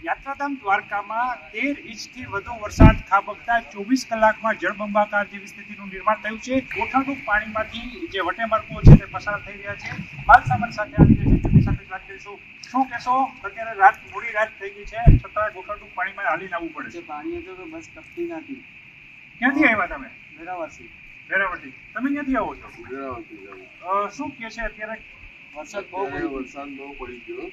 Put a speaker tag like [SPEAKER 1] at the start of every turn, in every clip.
[SPEAKER 1] યાત્રાધામ દ્વારકામાં 13 ઇંચથી વધુ વરસાદ ખાબકતા 24 કલાકમાં જળબંબાકાર જેવી સ્થિતિનું નિર્માણ થયું છે। કોઠાનું પાણીમાંથી જે વટેમાર્ગો છે તે પસાર થઈ રહ્યા છે। માલ સામાન સાથે આવી રહ્યા છે, તેમની સાથે વાત કરીશું। શું કહેશો? અત્યારે મોડી રાત થઈ ગઈ છે, છતાં કોઠાનું પાણીમાં હાલીને આવવું પડે છે।
[SPEAKER 2] પાણી તો બસ ટપતી નથી।
[SPEAKER 1] ક્યાંથી આવ્યા તમે?
[SPEAKER 2] વેરાવળથી।
[SPEAKER 1] વેરાવળથી। તમે ક્યાંથી આવો છો?
[SPEAKER 3] વેરાવળથી।
[SPEAKER 1] શું કહે છે અત્યારે?
[SPEAKER 2] વરસાદ
[SPEAKER 3] બહુ પડી ગયો,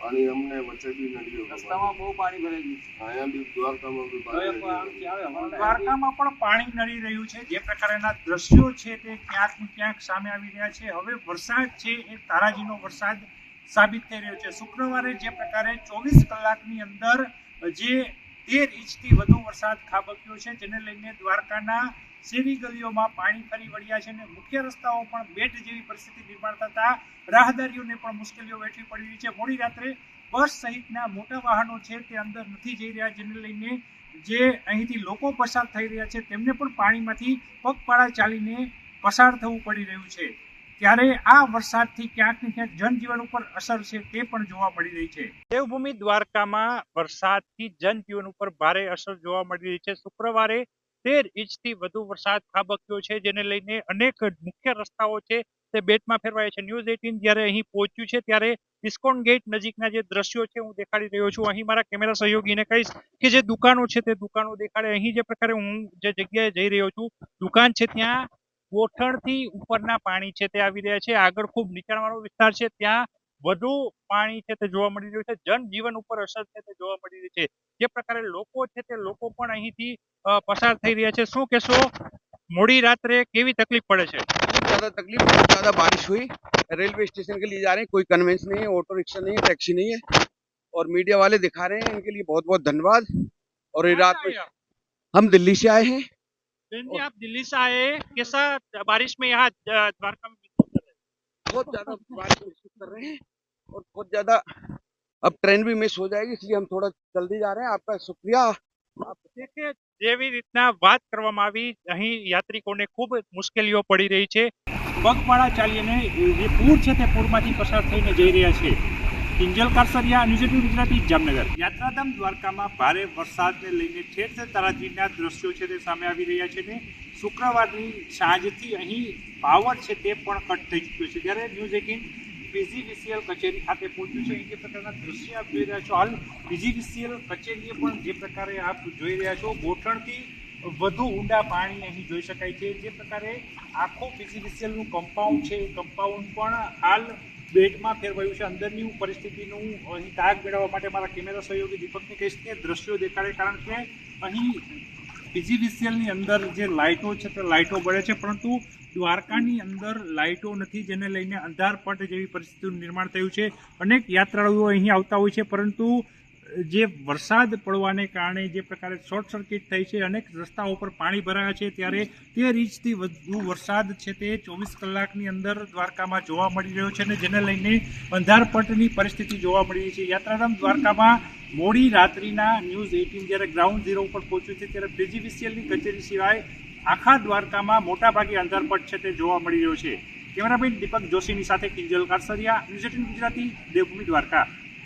[SPEAKER 3] પાણી અમને વચ્ચે બી નડ્યો,
[SPEAKER 2] રસ્તામાં બહુ પાણી ભરાઈ ગયું।
[SPEAKER 3] અહીંયા બી દ્વારકામાં બી પાણી
[SPEAKER 1] દ્વારકામાં પણ પાણી નડી રહ્યું છે। જે પ્રકારના દ્રશ્યો છે તે ક્યાંક ને ક્યાંક સામે આવી રહ્યા છે। હવે વરસાદ છે એ તારાજીનો વરસાદ સાબિત થઈ રહ્યો છે। શુક્રવારે જે પ્રકારે 24 કલાકની અંદર જે 13 ઇંચથી વધુ વરસાદ ખાબક્યો છે, જેને લઈને દ્વારકાના શેરી ગલીઓમાં પાણી ફરી વળ્યા છે અને મુખ્ય રસ્તાઓ પણ બેટ જેવી પરિસ્થિતિ નિર્માણ થતા રાહદારીઓને પણ મુશ્કેલીઓ વેઠવી પડી રહી છે। મોડી રાત્રે બસ સહિતના મોટા વાહનો છે તે અંદર નથી જઈ રહ્યા, જેને લઈને જે અહીંથી લોકો પસાર થઈ રહ્યા છે તેમને પણ પાણીમાંથી પગપાળા ચાલીને પસાર થવું પડી રહ્યું છે। ત્યારે આ વરસાદથી ક્યાંક ને ક્યાંક જનજીવન ઉપર અસર છે તે પણ જોવા મળી રહી છે। દેવભૂમિ દ્વારકામાં વરસાદથી જનજીવન ઉપર ભારે અસર જોવા મળી રહી છે। શુક્રવારે 13 ઇંચથી વધુ વરસાદ ખાબક્યો છે, જેને લઈને અનેક મુખ્ય રસ્તાઓ છે તે બેટમાં ફેરવાયા છે। ન્યૂઝ 18 જ્યારે અહીં પહોંચ્યું છે ત્યારે ઇસ્કોન ગેટ નજીકના જે દ્રશ્યો છે હું દેખાડી રહ્યો છું। અહીં મારા કેમેરા સહયોગીને કહીશ કે જે દુકાનો છે તે દુકાનો દેખાડે। અહીં જે પ્રકારે હું જે જગ્યાએ જઈ રહ્યો છું, દુકાન છે ત્યાં ગોઠણથી ઉપરના પાણી છે તે આવી રહ્યા છે। આગળ ખૂબ નીચાણવાળો વિસ્તાર છે, ત્યાં વધુ પાણી છે તે જોવા મળી રહ્યું છે। જનજીવન ઉપર અસર છે તે જોવા મળી રહી છે। જે પ્રકારે લોકો છે તે લોકો પણ અહીંથી પસાર થઈ રહ્યા છે। શું કહેશો? મોડી રાત્રે કેવી तकलीफ પડે છે?
[SPEAKER 4] ज्यादा तकलीफ, बहुत ज्यादा बारिश हुई। रेलवे स्टेशन के लिए जा रहे हैं, कोई कन्वेंस नहीं है, ऑटो रिक्शा नहीं है, टैक्सी नहीं है, और मीडिया वाले दिखा रहे हैं, इनके लिए बहुत बहुत धन्यवाद। और ये रात में हम दिल्ली से आए हैं।
[SPEAKER 1] आप दिल्ली से आए, कैसा बारिश में यहाँ द्वारका में
[SPEAKER 4] बहुत ज्यादा बारिश महसूस कर रहे हैं और बहुत ज्यादा अब ट्रेन भी मिस हो जाएगी, इसलिए हम थोड़ा जल्दी जा रहे हैं। आपका शुक्रिया।
[SPEAKER 1] જેવી રીતના વાત કરવામાં આવી, અહીં યાત્રિકોને ખૂબ મુશ્કેલીઓ પડી રહી છે। પગપાળા ચાલીને જે પૂર છે તે પૂરમાંથી પસાર થઈને જઈ રહ્યા છે। કિંજલ કારસરિયા, ન્યૂઝ 18 ગુજરાતી, જામનગર। યાત્રાધામ દ્વારકામાં ભારે વરસાદને લઈને ઠેર ઠેર તારાજીના દ્રશ્યો છે તે સામે આવી રહ્યા છે ને શુક્રવારની સાંજથી અહીં પાવર છે તે પણ કટ થઈ ચૂક્યો છે। ત્યારે ન્યૂઝ 18 પીજીવીસીએલ કચેરી ખાતે પહોંચ્યું છે। અહીં જે પ્રકારના દ્રશ્ય આપ જોઈ રહ્યા છો, હાલ પીજીવીસીએલ કચેરીએ પણ જે પ્રકારે આપ જોઈ રહ્યા છો ગોઠણથી વધુ ઊંડા પાણી અહીં જોઈ શકાય છે। જે પ્રકારે આખું પીજીવીસીએલનું કમ્પાઉન્ડ છે એ કમ્પાઉન્ડ પણ હાલ બેટમાં ફેરવાયું છે। અંદરની પરિસ્થિતિનું અહીં તાગ મેળવવા માટે મારા કેમેરા સહયોગી દીપકને કહીશ કે દ્રશ્યો દેખાડે, કારણ કે અહીં પીજીવીસીએલની અંદર જે લાઇટો છે તે લાઇટો બળે છે, પરંતુ દ્વારકાની અંદર લાઇટો નથી, જેને લઈને અંધારપટ જેવી પરિસ્થિતિનું નિર્માણ થયું છે। અનેક યાત્રાળુઓ અહીં આવતા હોય છે, પરંતુ જે વરસાદ પડવાને કારણે જે પ્રકારે શોર્ટ સર્કિટ થઈ છે, અનેક રસ્તાઓ પર પાણી ભરાયા છે। ત્યારે 13 ઇંચથી વધુ વરસાદ છે તે 24 કલાકની અંદર દ્વારકામાં જોવા મળી રહ્યો છે, અને જેને લઈને અંધારપટની પરિસ્થિતિ જોવા મળી રહી છે। યાત્રાધામ દ્વારકામાં મોડી રાત્રિના ન્યૂઝ 18 જ્યારે ગ્રાઉન્ડ ઝીરો ઉપર પહોંચ્યું છે ત્યારે પીજીવીસીએલની કચેરી સિવાય આખા દ્વારકામાં મોટાભાગે અંધારપટ છે તે જોવા મળી રહ્યો છે। કેમેરામેન દીપક જોશીની સાથે કિંજલ કારસરિયા, ન્યૂઝ 18 ગુજરાતી, દેવભૂમિ દ્વારકા।